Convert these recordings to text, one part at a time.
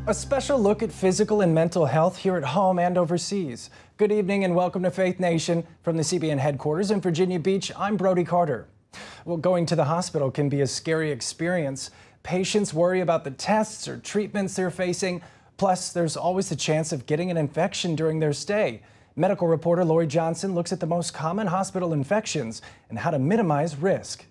A special look at physical and mental health here at home and overseas. Good evening and welcome to Faith Nation. From the CBN headquarters in Virginia Beach, I'm Brody Carter. Well, going to the hospital can be a scary experience. Patients worry about the tests or treatments they're facing. Plus, there's always the chance of getting an infection during their stay. Medical reporter Lori Johnson looks at the most common hospital infections and how to minimize risk.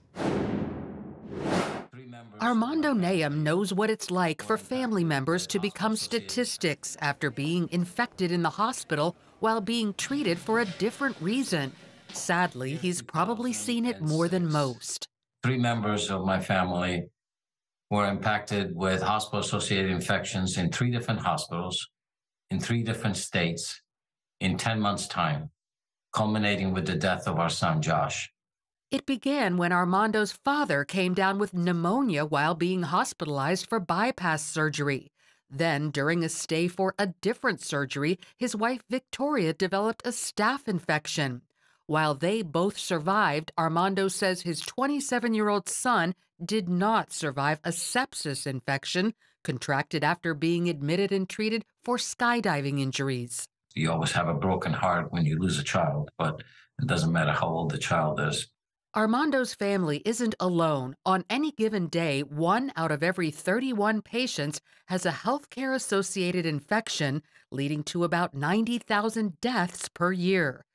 Armando Nahum knows what it's like for family members to become statistics after being infected in the hospital while being treated for a different reason. Sadly, he's probably seen it more than most. 3 members of my family were impacted with hospital-associated infections in 3 different hospitals, in 3 different states, in 10 months' time, culminating with the death of our son, Josh. It began when Armando's father came down with pneumonia while being hospitalized for bypass surgery. Then, during a stay for a different surgery, his wife Victoria developed a staph infection. While they both survived, Armando says his 27-year-old son did not survive a sepsis infection contracted after being admitted and treated for skydiving injuries. You always have a broken heart when you lose a child, but it doesn't matter how old the child is. Armando's family isn't alone. On any given day, 1 out of every 31 patients has a healthcare-associated infection, leading to about 90,000 deaths per year.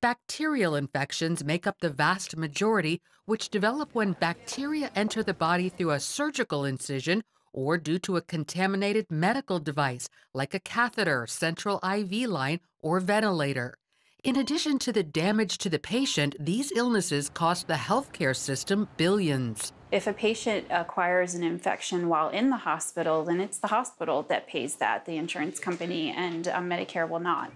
Bacterial infections make up the vast majority, which develop when bacteria enter the body through a surgical incision or due to a contaminated medical device like a catheter, central IV line, or ventilator. In addition to the damage to the patient, these illnesses cost the healthcare system billions. If a patient acquires an infection while in the hospital, then it's the hospital that pays that, the insurance company, and Medicare will not.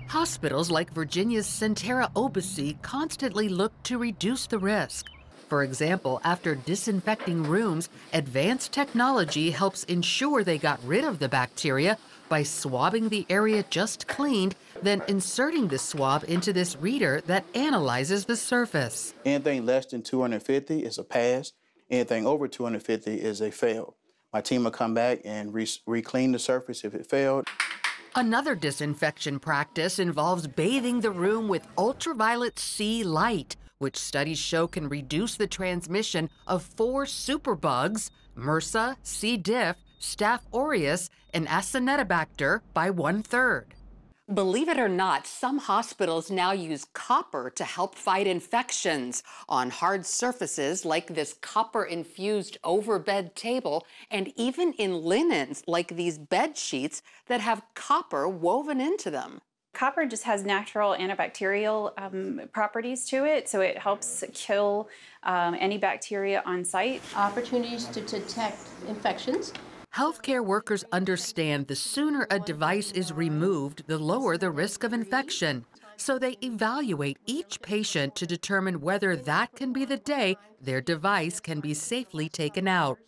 Hospitals like Virginia's Sentara Obici constantly look to reduce the risk. For example, after disinfecting rooms, advanced technology helps ensure they got rid of the bacteria by swabbing the area just cleaned, then inserting the swab into this reader that analyzes the surface. Anything less than 250 is a pass. Anything over 250 is a fail. My team will come back and re-clean the surface if it failed. Another disinfection practice involves bathing the room with ultraviolet C light, which studies show can reduce the transmission of 4 superbugs, MRSA, C. diff, Staph aureus, and Acinetobacter by 1/3. Believe it or not, some hospitals now use copper to help fight infections on hard surfaces like this copper-infused overbed table, and even in linens like these bed sheets that have copper woven into them. Copper just has natural antibacterial properties to it, so it helps kill any bacteria on site. Opportunities to detect infections. Healthcare workers understand the sooner a device is removed, the lower the risk of infection. So they evaluate each patient to determine whether that can be the day their device can be safely taken out.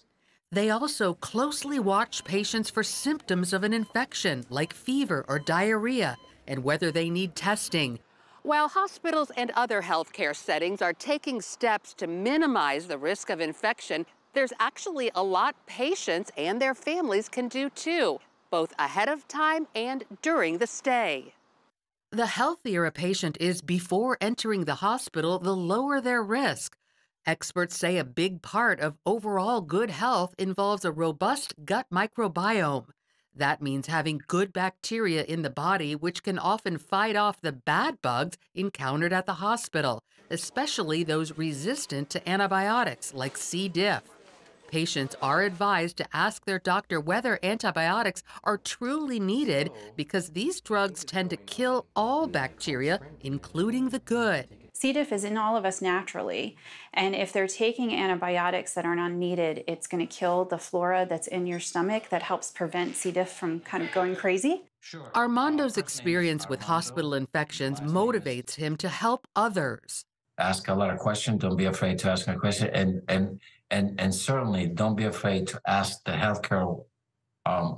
They also closely watch patients for symptoms of an infection, like fever or diarrhea, and whether they need testing. While hospitals and other healthcare settings are taking steps to minimize the risk of infection, there's actually a lot patients and their families can do too, both ahead of time and during the stay. The healthier a patient is before entering the hospital, the lower their risk. Experts say a big part of overall good health involves a robust gut microbiome. That means having good bacteria in the body, which can often fight off the bad bugs encountered at the hospital, especially those resistant to antibiotics like C. diff. Patients are advised to ask their doctor whether antibiotics are truly needed because these drugs tend to kill all bacteria, including the good. C. diff is in all of us naturally, and if they're taking antibiotics that are not needed, it's going to kill the flora that's in your stomach that helps prevent C. diff from kind of going crazy. Sure. Armando's experience with hospital infections motivates him to help others. Ask a lot of questions. Don't be afraid to ask a question, and certainly don't be afraid to ask the healthcare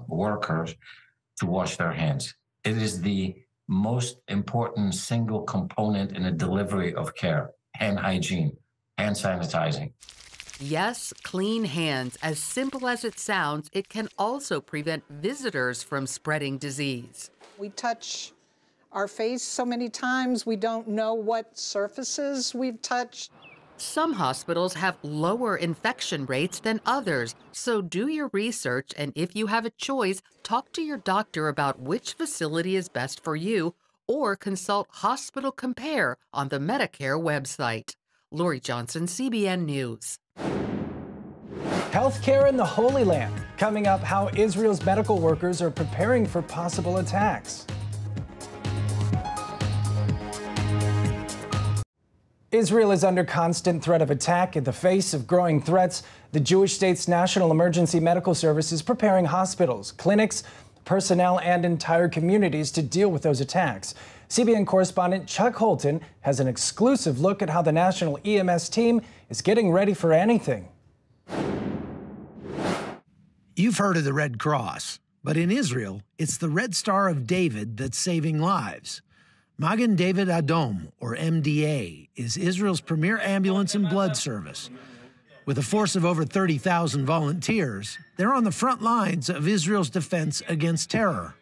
workers to wash their hands. It is the most important single component in the delivery of care: hand hygiene, hand sanitizing. Yes, clean hands. As simple as it sounds, it can also prevent visitors from spreading disease. We touch our face so many times, we don't know what surfaces we've touched. Some hospitals have lower infection rates than others, so do your research, and if you have a choice, talk to your doctor about which facility is best for you, or consult Hospital Compare on the Medicare website. Lori Johnson, CBN News. Healthcare in the Holy Land. Coming up, how Israel's medical workers are preparing for possible attacks. Israel is under constant threat of attack. In the face of growing threats, the Jewish state's National Emergency Medical Service is preparing hospitals, clinics, personnel, and entire communities to deal with those attacks. CBN correspondent Chuck Holton has an exclusive look at how the national EMS team is getting ready for anything. You've heard of the Red Cross, but in Israel, it's the Red Star of David that's saving lives. Magen David Adom, or MDA, is Israel's premier ambulance and blood service. With a force of over 30,000 volunteers, they're on the front lines of Israel's defense against terror.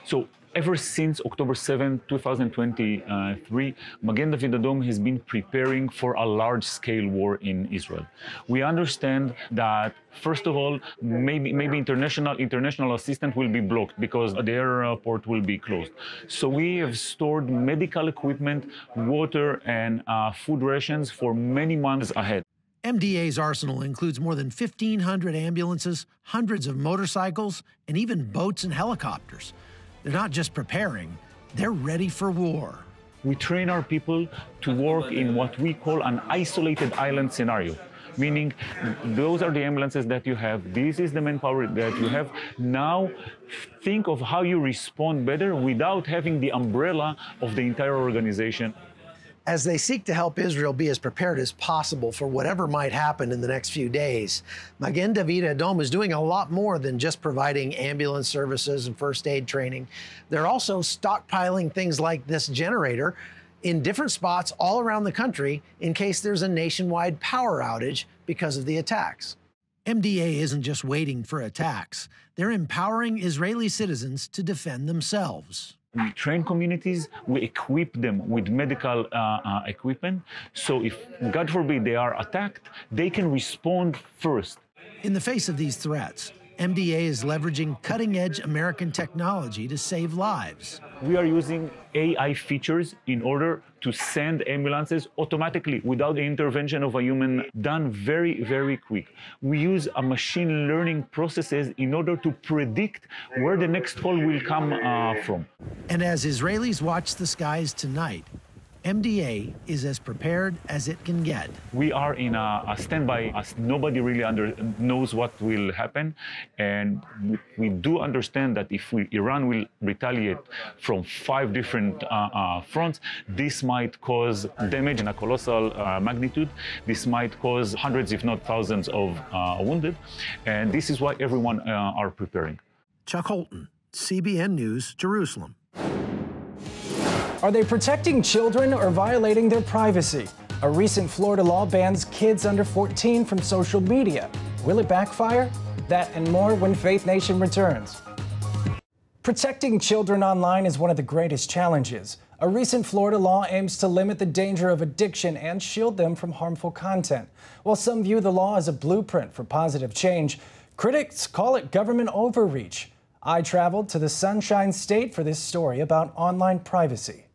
So ever since October 7, 2023, Magen David Adom has been preparing for a large-scale war in Israel. We understand that, first of all, maybe international assistance will be blocked because the airport will be closed. So we have stored medical equipment, water, and food rations for many months ahead. MDA's arsenal includes more than 1,500 ambulances, hundreds of motorcycles, and even boats and helicopters. They're not just preparing, they're ready for war. We train our people to work in what we call an isolated island scenario, meaning those are the ambulances that you have, this is the manpower that you have. Now think of how you respond better without having the umbrella of the entire organization. As they seek to help Israel be as prepared as possible for whatever might happen in the next few days, Magen David Adom is doing a lot more than just providing ambulance services and first aid training. They're also stockpiling things like this generator in different spots all around the country in case there's a nationwide power outage because of the attacks. MDA isn't just waiting for attacks. They're empowering Israeli citizens to defend themselves. We train communities, we equip them with medical equipment, so if, God forbid, they are attacked, they can respond first. In the face of these threats, MDA is leveraging cutting-edge American technology to save lives. We are using AI features in order to send ambulances automatically without the intervention of a human, done very, very quick. We use a machine learning processes in order to predict where the next call will come from. And as Israelis watch the skies tonight, MDA is as prepared as it can get. We are in a standby, as nobody really knows what will happen. And we do understand that if Iran will retaliate from 5 different fronts, this might cause damage in a colossal magnitude. This might cause hundreds, if not thousands, of wounded. And this is why everyone are preparing. Chuck Holton, CBN News, Jerusalem. Are they protecting children or violating their privacy? A recent Florida law bans kids under 14 from social media. Will it backfire? That and more when Faith Nation returns. Protecting children online is one of the greatest challenges. A recent Florida law aims to limit the danger of addiction and shield them from harmful content. While some view the law as a blueprint for positive change, critics call it government overreach. I traveled to the Sunshine State for this story about online privacy.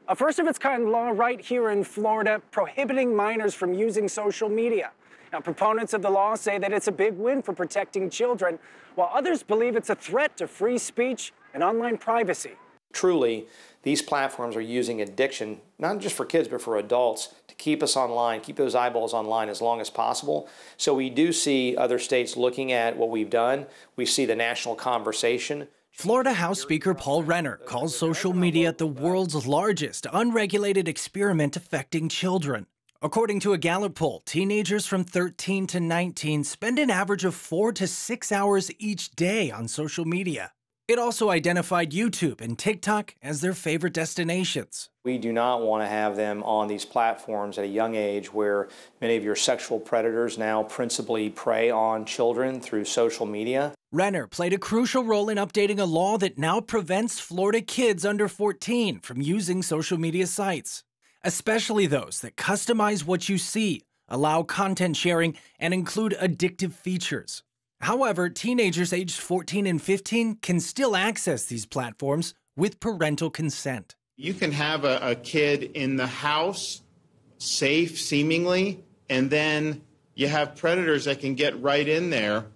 A first-of-its-kind law right here in Florida prohibiting minors from using social media. Now, proponents of the law say that it's a big win for protecting children, while others believe it's a threat to free speech and online privacy. Truly, these platforms are using addiction, not just for kids, but for adults, to keep us online, keep those eyeballs online as long as possible. So we do see other states looking at what we've done. We see the national conversation. Florida House Speaker Paul Renner calls social media the world's largest unregulated experiment affecting children. According to a Gallup poll, teenagers from 13 to 19 spend an average of 4 to 6 hours each day on social media. It also identified YouTube and TikTok as their favorite destinations. We do not want to have them on these platforms at a young age where many of your sexual predators now principally prey on children through social media. Renner played a crucial role in updating a law that now prevents Florida kids under 14 from using social media sites, especially those that customize what you see, allow content sharing, and include addictive features. However, teenagers aged 14 and 15 can still access these platforms with parental consent. You can have a kid in the house, safe seemingly, and then you have predators that can get right in there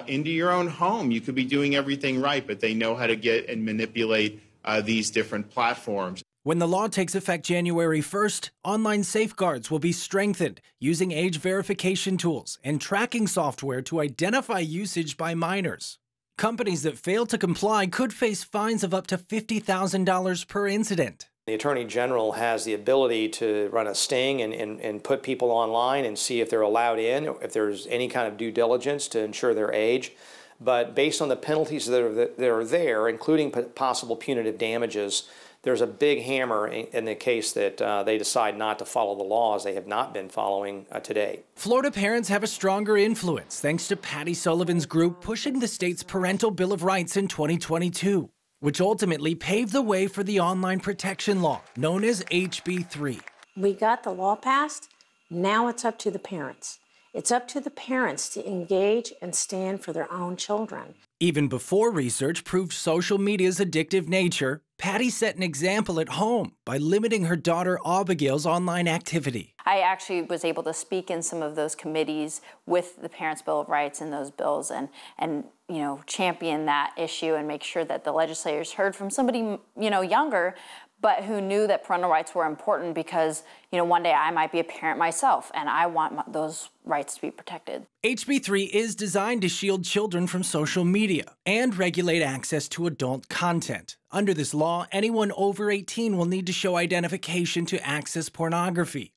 into your own home. You could be doing everything right, but they know how to get and manipulate these different platforms. When the law takes effect January 1st, online safeguards will be strengthened using age verification tools and tracking software to identify usage by minors. Companies that fail to comply could face fines of up to $50,000 per incident. The Attorney General has the ability to run a sting and put people online and see if they're allowed in, if there's any kind of due diligence to ensure their age. But based on the penalties that are there, including possible punitive damages, there's a big hammer in the case that they decide not to follow the laws they have not been following today. Florida parents have a stronger influence thanks to Patty Sullivan's group pushing the state's Parental Bill of Rights in 2022, which ultimately paved the way for the online protection law known as HB 3. We got the law passed. Now it's up to the parents. It's up to the parents to engage and stand for their own children. Even before research proved social media's addictive nature, Patty set an example at home by limiting her daughter Abigail's online activity. I actually was able to speak in some of those committees with the Parents' Bill of Rights and those bills and champion that issue and make sure that the legislators heard from somebody, younger, but who knew that parental rights were important because, one day I might be a parent myself and I want those rights to be protected. HB 3 is designed to shield children from social media and regulate access to adult content. Under this law, anyone over 18 will need to show identification to access pornography.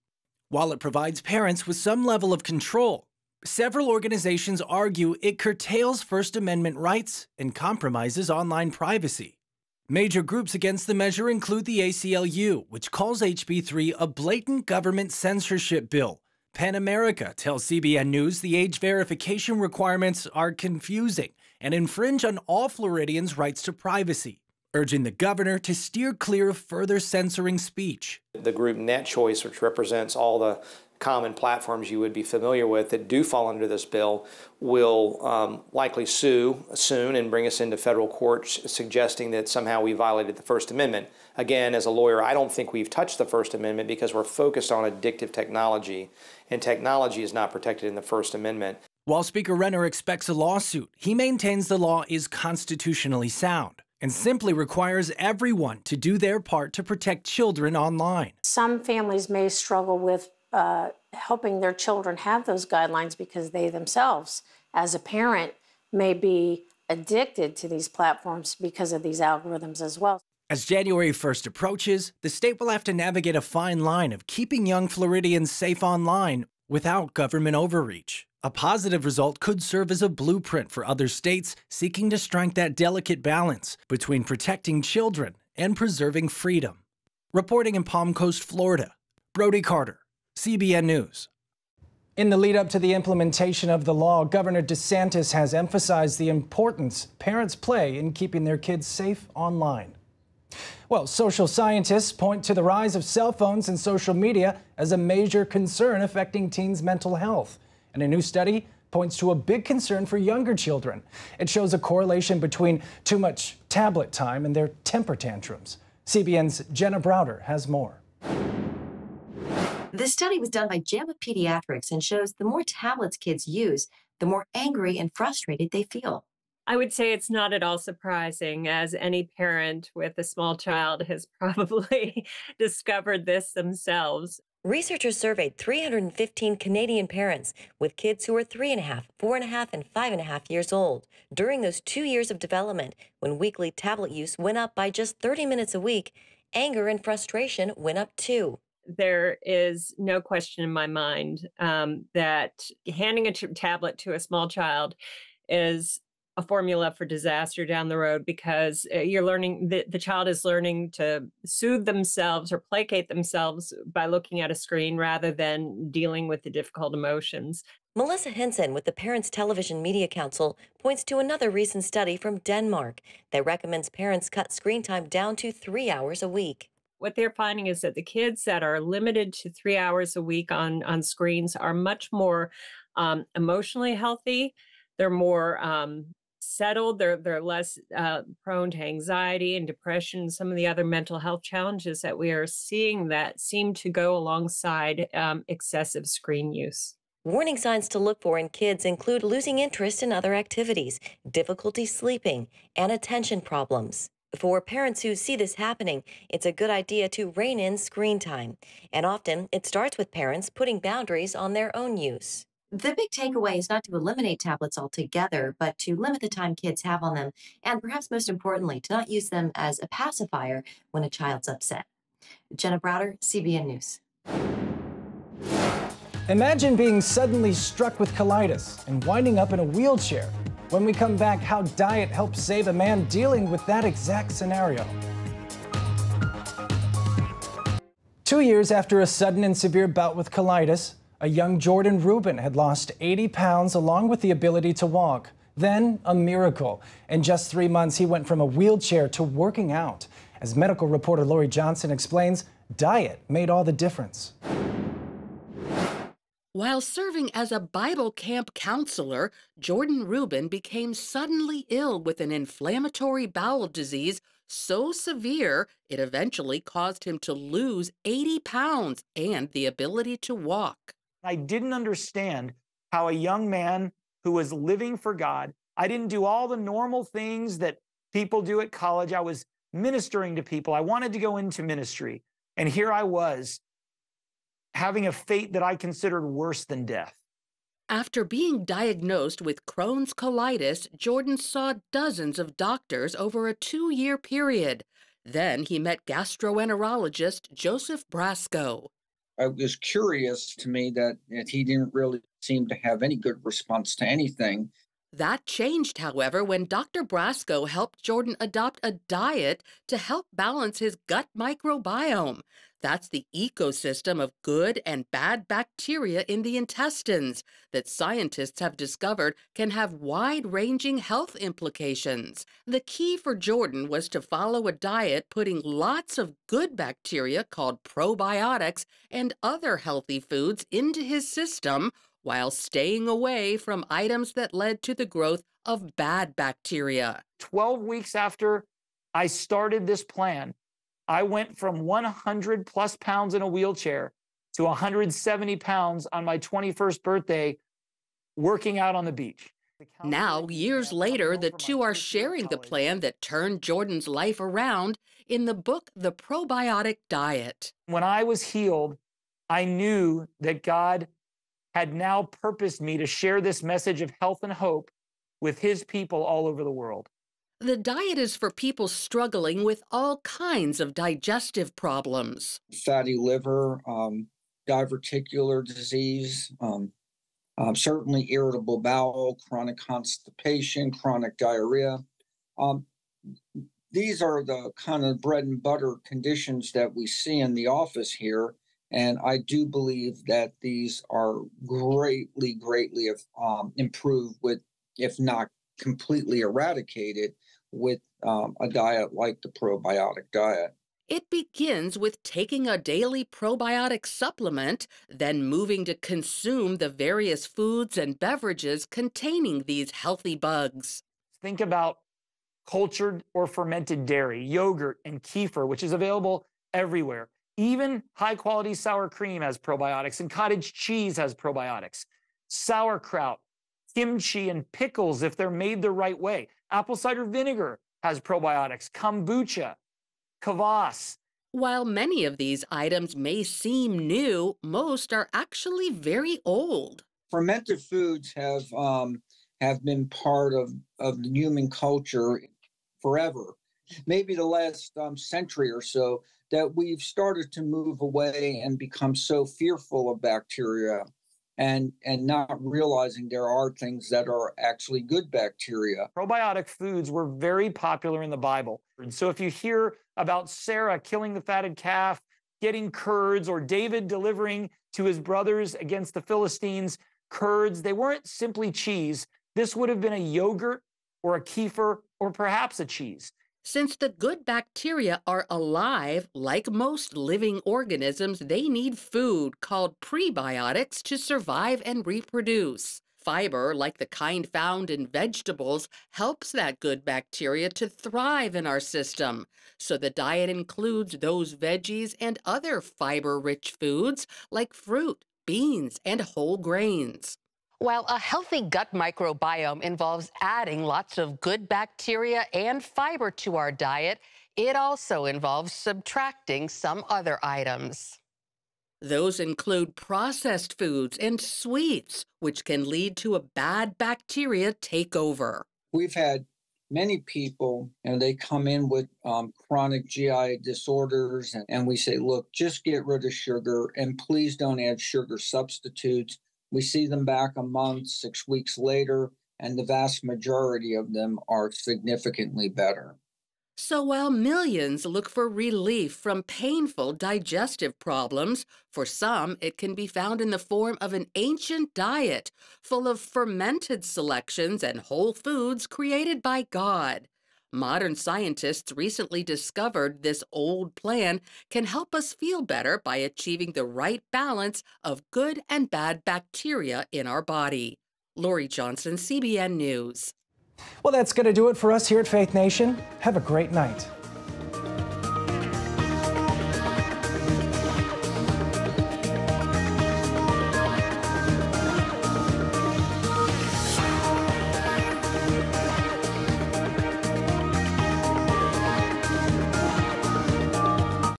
While it provides parents with some level of control, several organizations argue it curtails First Amendment rights and compromises online privacy. Major groups against the measure include the ACLU, which calls HB 3 a blatant government censorship bill. PEN America tells CBN News the age verification requirements are confusing and infringe on all Floridians' rights to privacy, urging the governor to steer clear of further censoring speech. The group Net Choice, which represents all the common platforms you would be familiar with that do fall under this bill, will likely sue soon and bring us into federal court suggesting that somehow we violated the First Amendment. Again, as a lawyer, I don't think we've touched the First Amendment because we're focused on addictive technology, and technology is not protected in the First Amendment. While Speaker Renner expects a lawsuit, he maintains the law is constitutionally sound and simply requires everyone to do their part to protect children online. Some families may struggle with helping their children have those guidelines because they themselves, as a parent, may be addicted to these platforms because of these algorithms as well. As January 1st approaches, the state will have to navigate a fine line of keeping young Floridians safe online without government overreach. A positive result could serve as a blueprint for other states seeking to strike that delicate balance between protecting children and preserving freedom. Reporting in Palm Coast, Florida, Brody Carter, CBN News. In the lead up to the implementation of the law, Governor DeSantis has emphasized the importance parents play in keeping their kids safe online. Well, social scientists point to the rise of cell phones and social media as a major concern affecting teens' mental health. And a new study points to a big concern for younger children. It shows a correlation between too much tablet time and their temper tantrums. CBN's Jenna Browder has more. This study was done by JAMA Pediatrics and shows the more tablets kids use, the more angry and frustrated they feel. I would say it's not at all surprising, as any parent with a small child has probably discovered this themselves. Researchers surveyed 315 Canadian parents with kids who were 3.5, 4.5, and 5.5 years old. During those 2 years of development, when weekly tablet use went up by just 30 minutes a week, anger and frustration went up too. There is no question in my mind that handing a tablet to a small child is a formula for disaster down the road, because you're learning, the child is learning to soothe themselves or placate themselves by looking at a screen rather than dealing with the difficult emotions. Melissa Henson with the Parents Television Media Council points to another recent study from Denmark that recommends parents cut screen time down to 3 hours a week. What they're finding is that the kids that are limited to 3 hours a week on screens are much more emotionally healthy. They're more settled. They're less prone to anxiety and depression, some of the other mental health challenges that we are seeing that seem to go alongside excessive screen use. Warning signs to look for in kids include losing interest in other activities, difficulty sleeping, and attention problems. For parents who see this happening, it's a good idea to rein in screen time. And often, it starts with parents putting boundaries on their own use. The big takeaway is not to eliminate tablets altogether, but to limit the time kids have on them, and perhaps most importantly, to not use them as a pacifier when a child's upset. Jenna Browder, CBN News. Imagine being suddenly struck with colitis and winding up in a wheelchair. When we come back, how diet helps save a man dealing with that exact scenario. 2 years after a sudden and severe bout with colitis, a young Jordan Rubin had lost 80 pounds along with the ability to walk. Then, a miracle. In just 3 months, he went from a wheelchair to working out. As medical reporter Lori Johnson explains, diet made all the difference. While serving as a Bible camp counselor, Jordan Rubin became suddenly ill with an inflammatory bowel disease so severe it eventually caused him to lose 80 pounds and the ability to walk. I didn't understand how a young man who was living for God, I didn't do all the normal things that people do at college. I was ministering to people. I wanted to go into ministry. And here I was, having a fate that I considered worse than death. After being diagnosed with Crohn's colitis, Jordan saw dozens of doctors over a 2-year period. Then he met gastroenterologist Joseph Brasco. It was curious to me that he didn't really seem to have any good response to anything. That changed, however, when Dr. Brasco helped Jordan adopt a diet to help balance his gut microbiome. That's the ecosystem of good and bad bacteria in the intestines that scientists have discovered can have wide-ranging health implications. The key for Jordan was to follow a diet putting lots of good bacteria called probiotics and other healthy foods into his system, while staying away from items that led to the growth of bad bacteria. 12 weeks after I started this plan, I went from 100 plus pounds in a wheelchair to 170 pounds on my 21st birthday, working out on the beach. Now, years later, the two are sharing the plan that turned Jordan's life around in the book, The Probiotic Diet. When I was healed, I knew that God had now purposed me to share this message of health and hope with his people all over the world. The diet is for people struggling with all kinds of digestive problems. Fatty liver, diverticular disease, certainly irritable bowel, chronic constipation, chronic diarrhea. These are the kind of bread and butter conditions that we see in the office here. And I do believe that these are greatly improved with, if not completely eradicated, with a diet like the probiotic diet. It begins with taking a daily probiotic supplement, then moving to consume the various foods and beverages containing these healthy bugs. Think about cultured or fermented dairy, yogurt, and kefir, which is available everywhere. Even high-quality sour cream has probiotics, and cottage cheese has probiotics. Sauerkraut, kimchi, and pickles, if they're made the right way. Apple cider vinegar has probiotics. Kombucha, kvass. While many of these items may seem new, most are actually very old. Fermented foods have been part of the human culture forever. Maybe the last century or so, that we've started to move away and become so fearful of bacteria and not realizing there are things that are actually good bacteria. Probiotic foods were very popular in the Bible. And so if you hear about Sarah killing the fatted calf, getting curds, or David delivering to his brothers against the Philistines curds, they weren't simply cheese. This would have been a yogurt or a kefir or perhaps a cheese. Since the good bacteria are alive, like most living organisms, they need food called prebiotics to survive and reproduce. Fiber, like the kind found in vegetables, helps that good bacteria to thrive in our system. So the diet includes those veggies and other fiber-rich foods like fruit, beans, and whole grains. While a healthy gut microbiome involves adding lots of good bacteria and fiber to our diet, it also involves subtracting some other items. Those include processed foods and sweets, which can lead to a bad bacteria takeover. We've had many people, and they come in with chronic GI disorders, and we say, look, just get rid of sugar, and please don't add sugar substitutes. We see them back a month, 6 weeks later, and the vast majority of them are significantly better. So while millions look for relief from painful digestive problems, for some it can be found in the form of an ancient diet full of fermented selections and whole foods created by God. Modern scientists recently discovered this old plan can help us feel better by achieving the right balance of good and bad bacteria in our body. Lori Johnson, CBN News. Well, that's going to do it for us here at Faith Nation. Have a great night.